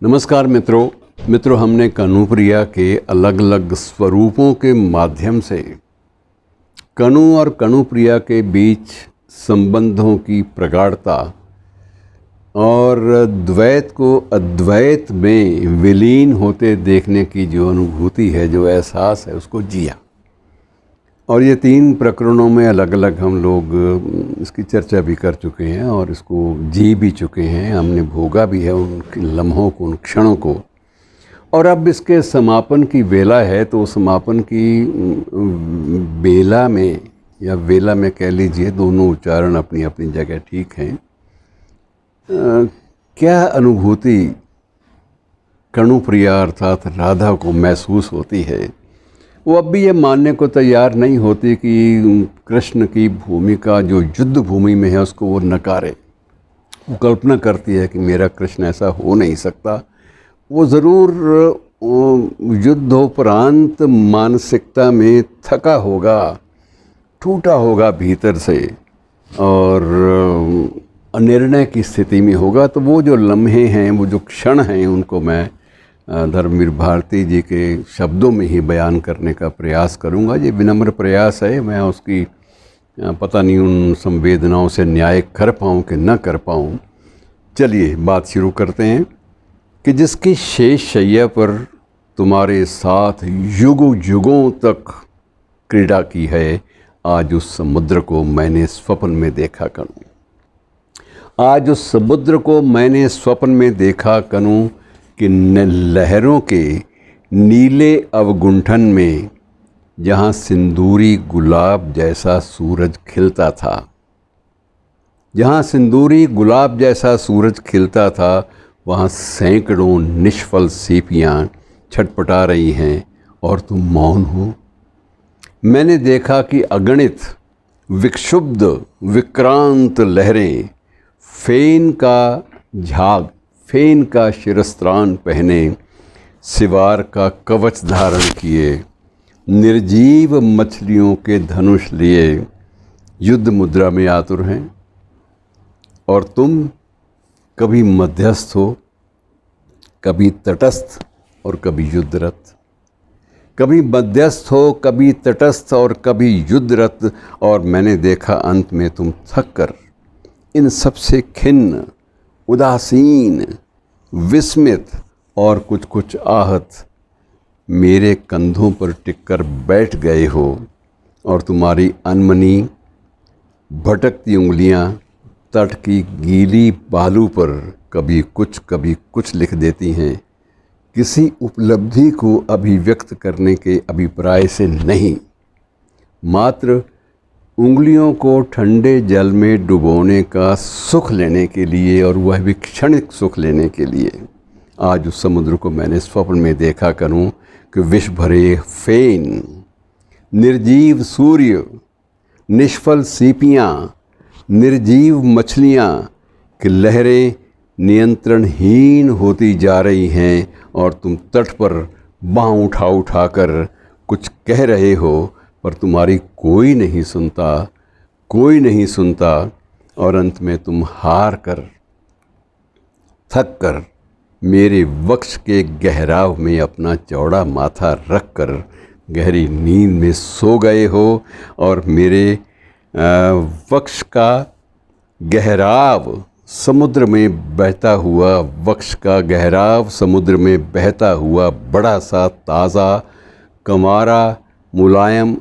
नमस्कार मित्रों, हमने कनुप्रिया के अलग अलग स्वरूपों के माध्यम से कनु और कनुप्रिया के बीच संबंधों की प्रगाढ़ता और द्वैत को अद्वैत में विलीन होते देखने की जो अनुभूति है, जो एहसास है, उसको जिया। और ये 3 प्रकरणों में अलग अलग हम लोग इसकी चर्चा भी कर चुके हैं और इसको जी भी चुके हैं, हमने भोगा भी है उन लम्हों को, उन क्षणों को। और अब इसके समापन की वेला है, तो समापन की बेला में या वेला में कह लीजिए, दोनों उच्चारण अपनी अपनी जगह ठीक हैं। क्या अनुभूति कनुप्रिया अर्थात राधा को महसूस होती है? वो अब भी ये मानने को तैयार नहीं होती कि कृष्ण की भूमिका जो युद्ध भूमि में है उसको वो नकारे। वो कल्पना करती है कि मेरा कृष्ण ऐसा हो नहीं सकता। वो ज़रूर युद्धोपरांत मानसिकता में थका होगा, टूटा होगा भीतर से और अनिर्णय की स्थिति में होगा। तो वो जो लम्हे हैं, वो जो क्षण हैं, उनको मैं धर्मवीर भारती जी के शब्दों में ही बयान करने का प्रयास करूंगा। ये विनम्र प्रयास है, मैं उसकी पता नहीं उन संवेदनाओं से न्याय कर पाऊँ कि न कर पाऊँ। चलिए बात शुरू करते हैं कि जिसकी शेष शैया पर तुम्हारे साथ युगों युगों तक क्रीड़ा की है, आज उस समुद्र को मैंने स्वप्न में देखा करूँ। आज उस समुद्र को मैंने स्वप्न में देखा करूँ कि लहरों के नीले अवगुंठन में जहाँ सिंदूरी गुलाब जैसा सूरज खिलता था, जहाँ सिंदूरी गुलाब जैसा सूरज खिलता था, वहाँ सैकड़ों निष्फल सीपियाँ छटपटा रही हैं और तुम मौन हो। मैंने देखा कि अगणित विक्षुब्ध विक्रांत लहरें फेन का शिरस्त्राण पहने, सिवार का कवच धारण किए, निर्जीव मछलियों के धनुष लिए युद्ध मुद्रा में आतुर हैं। और तुम कभी मध्यस्थ हो, कभी तटस्थ और कभी युद्धरत। कभी मध्यस्थ हो, कभी तटस्थ और कभी युद्धरत। और मैंने देखा अंत में तुम थक कर इन सबसे खिन्न, उदासीन, विस्मित और कुछ कुछ आहत मेरे कंधों पर टिककर बैठ गए हो। और तुम्हारी अनमनी भटकती उंगलियां तट की गीली बालू पर कभी कुछ लिख देती हैं, किसी उपलब्धि को अभिव्यक्त करने के अभिप्राय से नहीं, मात्र उंगलियों को ठंडे जल में डुबोने का सुख लेने के लिए, और वह भी क्षणिक सुख लेने के लिए। आज उस समुद्र को मैंने स्वप्न में देखा करूं कि विष भरे फेन, निर्जीव सूर्य, निष्फल सीपियाँ, निर्जीव मछलियाँ कि लहरें नियंत्रणहीन होती जा रही हैं और तुम तट पर बाँह उठा कर कुछ कह रहे हो, पर तुम्हारी कोई नहीं सुनता। और अंत में तुम हार कर, थक कर मेरे वक्ष के गहराव में अपना चौड़ा माथा रख कर गहरी नींद में सो गए हो। और मेरे वक्ष का गहराव समुद्र में बहता हुआ, वक्ष का गहराव समुद्र में बहता हुआ बड़ा सा ताज़ा, कंवारा, मुलायम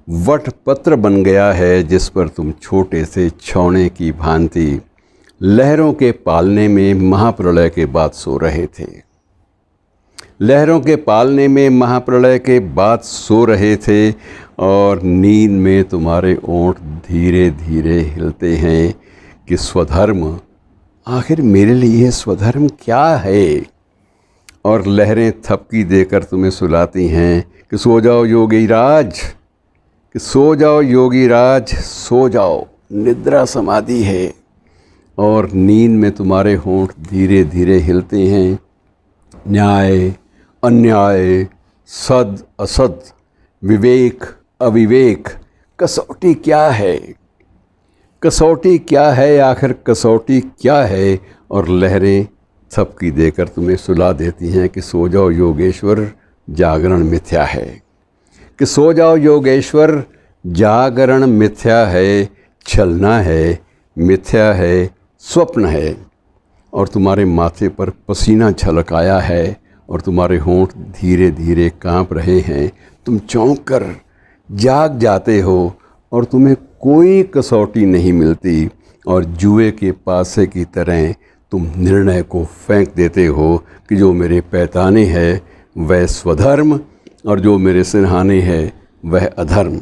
वटपत्र बन गया है, जिस पर तुम छोटे से छौने की भांति लहरों के पालने में महाप्रलय के बाद सो रहे थे। लहरों के पालने में महाप्रलय के बाद सो रहे थे और नींद में तुम्हारे ओंठ धीरे धीरे हिलते हैं कि स्वधर्म, आखिर मेरे लिए स्वधर्म क्या है? और लहरें थपकी देकर तुम्हें सुलाती हैं कि सो जाओ योगीराज, कि सो जाओ योगीराज, सो जाओ, निद्रा समाधि है। और नींद में तुम्हारे होंठ धीरे धीरे हिलते हैं। न्याय, अन्याय, सद असद, विवेक अविवेक, कसौटी क्या है? कसौटी क्या है? आखिर कसौटी क्या है? और लहरें थपकी देकर तुम्हें सुला देती हैं कि सो जाओ योगेश्वर, जागरण मिथ्या है, कि सो जाओ योगेश्वर, जागरण मिथ्या है, छलना है, मिथ्या है, स्वप्न है। और तुम्हारे माथे पर पसीना छलक आया है और तुम्हारे होंठ धीरे धीरे कांप रहे हैं। तुम चौंक कर जाग जाते हो और तुम्हें कोई कसौटी नहीं मिलती और जुए के पासे की तरह तुम निर्णय को फेंक देते हो कि जो मेरे पैताने है वह स्वधर्म और जो मेरे सिरहाने है वह अधर्म।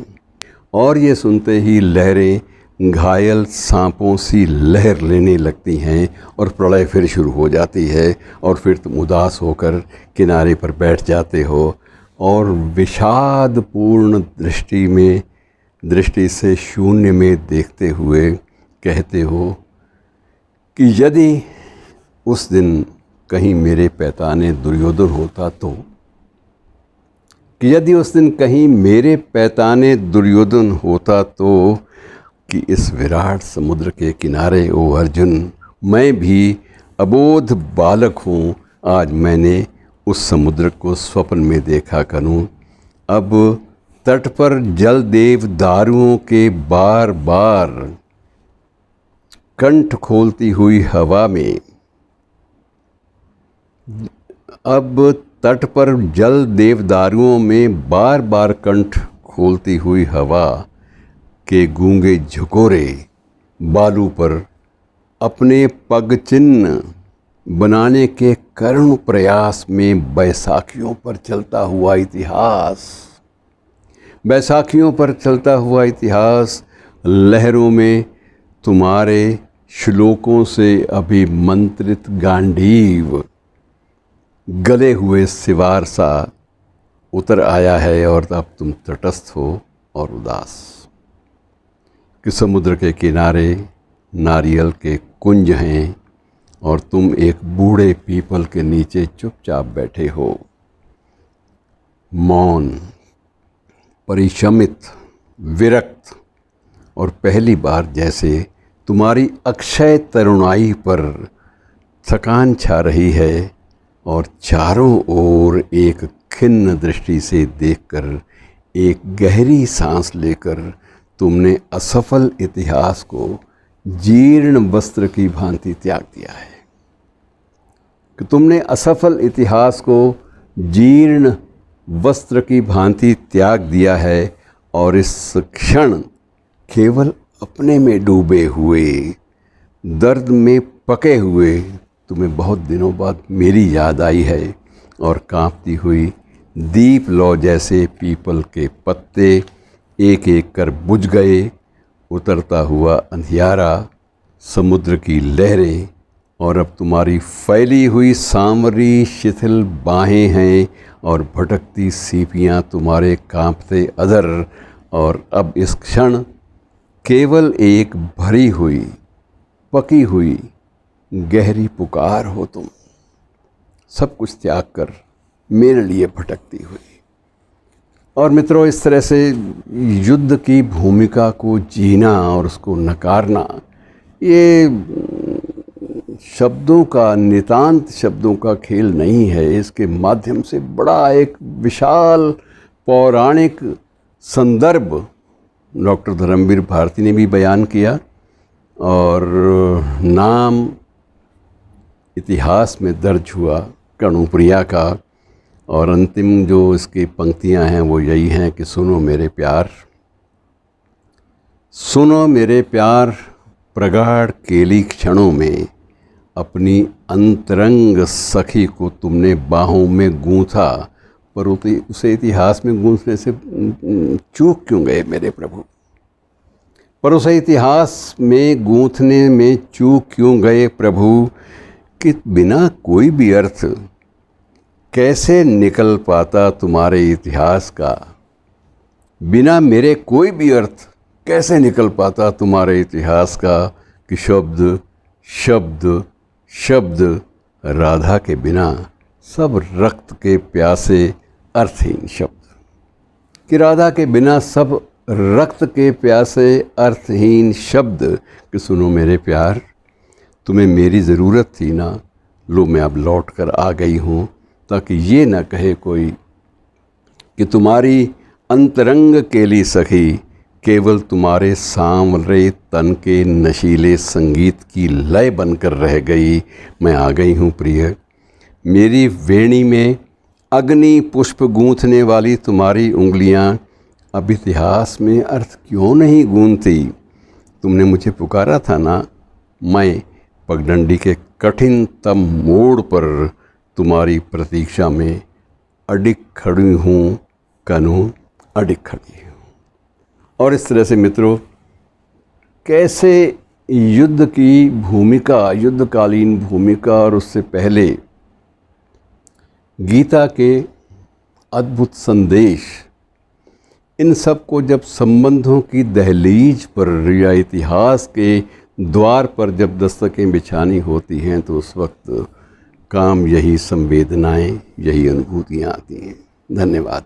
और ये सुनते ही लहरें घायल सांपों सी लहर लेने लगती हैं और प्रलय फिर शुरू हो जाती है और फिर तुम उदास होकर किनारे पर बैठ जाते हो और विषादपूर्ण दृष्टि से शून्य में देखते हुए कहते हो कि यदि उस दिन कहीं मेरे पैताने दुर्योधन होता तो, कि यदि उस दिन कहीं मेरे पैताने दुर्योधन होता तो, कि इस विराट समुद्र के किनारे ओ अर्जुन, मैं भी अबोध बालक हूँ, आज मैंने उस समुद्र को स्वप्न में देखा करूँ। अब तट पर जल देव दारुओं के बार बार कंठ खोलती हुई हवा में, अब तट पर जल देवदारुओं में बार बार कंठ खोलती हुई हवा के गूंगे झकोरे बालू पर अपने पग चिन्ह बनाने के करुण प्रयास में बैसाखियों पर चलता हुआ इतिहास, बैसाखियों पर चलता हुआ इतिहास लहरों में तुम्हारे श्लोकों से अभिमंत्रित गांडीव गले हुए सिवार सा उतर आया है और अब तुम तटस्थ हो और उदास, कि समुद्र के किनारे नारियल के कुंज हैं और तुम एक बूढ़े पीपल के नीचे चुपचाप बैठे हो, मौन, परिशमित, विरक्त, और पहली बार जैसे तुम्हारी अक्षय तरुणाई पर थकान छा रही है और चारों ओर एक खिन्न दृष्टि से देखकर, एक गहरी सांस लेकर तुमने असफल इतिहास को जीर्ण वस्त्र की भांति त्याग दिया है, कि तुमने असफल इतिहास को जीर्ण वस्त्र की भांति त्याग दिया है और इस क्षण केवल अपने में डूबे हुए, दर्द में पके हुए तुम्हें बहुत दिनों बाद मेरी याद आई है और कांपती हुई दीप लौ जैसे पीपल के पत्ते एक एक कर बुझ गए, उतरता हुआ अंधियारा, समुद्र की लहरें, और अब तुम्हारी फैली हुई सांवरी शिथिल बाहें हैं और भटकती सीपियाँ तुम्हारे कांपते अधर, और अब इस क्षण केवल एक भरी हुई, पकी हुई गहरी पुकार हो तुम, सब कुछ त्याग कर मेरे लिए भटकती हुई। और मित्रों, इस तरह से युद्ध की भूमिका को जीना और उसको नकारना, ये शब्दों का, नितांत शब्दों का खेल नहीं है। इसके माध्यम से बड़ा एक विशाल पौराणिक संदर्भ डॉक्टर धर्मवीर भारती ने भी बयान किया और नाम इतिहास में दर्ज हुआ कर्णप्रिया का। और अंतिम जो इसकी पंक्तियां हैं वो यही हैं कि सुनो मेरे प्यार, सुनो मेरे प्यार, प्रगाढ़ केली क्षणों में अपनी अंतरंग सखी को तुमने बाहों में गूंथा, पर उसे इतिहास में गूंथने से चूक क्यों गए मेरे प्रभु? पर उसे इतिहास में गूंथने में चूक क्यों गए प्रभु, कि बिना कोई भी अर्थ कैसे निकल पाता तुम्हारे इतिहास का, बिना मेरे कोई भी अर्थ कैसे निकल पाता तुम्हारे इतिहास का, कि शब्द शब्द शब्द राधा के बिना सब रक्त के प्यासे अर्थहीन शब्द, कि राधा के बिना सब रक्त के प्यासे अर्थहीन शब्द, कि सुनो मेरे प्यार, तुम्हें मेरी ज़रूरत थी ना, लो मैं अब लौट कर आ गई हूँ, ताकि ये न कहे कोई कि तुम्हारी अंतरंग केली सखी केवल तुम्हारे सांवरे तन के नशीले संगीत की लय बनकर रह गई। मैं आ गई हूँ प्रिय। मेरी वेणी में अग्नि पुष्प गूंथने वाली तुम्हारी उंगलियाँ अब इतिहास में अर्थ क्यों नहीं गूंथती? तुमने मुझे पुकारा था ना, मैं पगडंडी के कठिनतम मोड़ पर तुम्हारी प्रतीक्षा में अडिग खड़ी हूँ कनू, अडिग खड़ी हूँ। और इस तरह से मित्रों, कैसे युद्ध की भूमिका, युद्धकालीन भूमिका और उससे पहले गीता के अद्भुत संदेश, इन सब को जब संबंधों की दहलीज पर या इतिहास के द्वार पर जब दस्तकें बिछानी होती हैं, तो उस वक्त काम यही संवेदनाएं, यही अनुभूतियाँ आती हैं। धन्यवाद।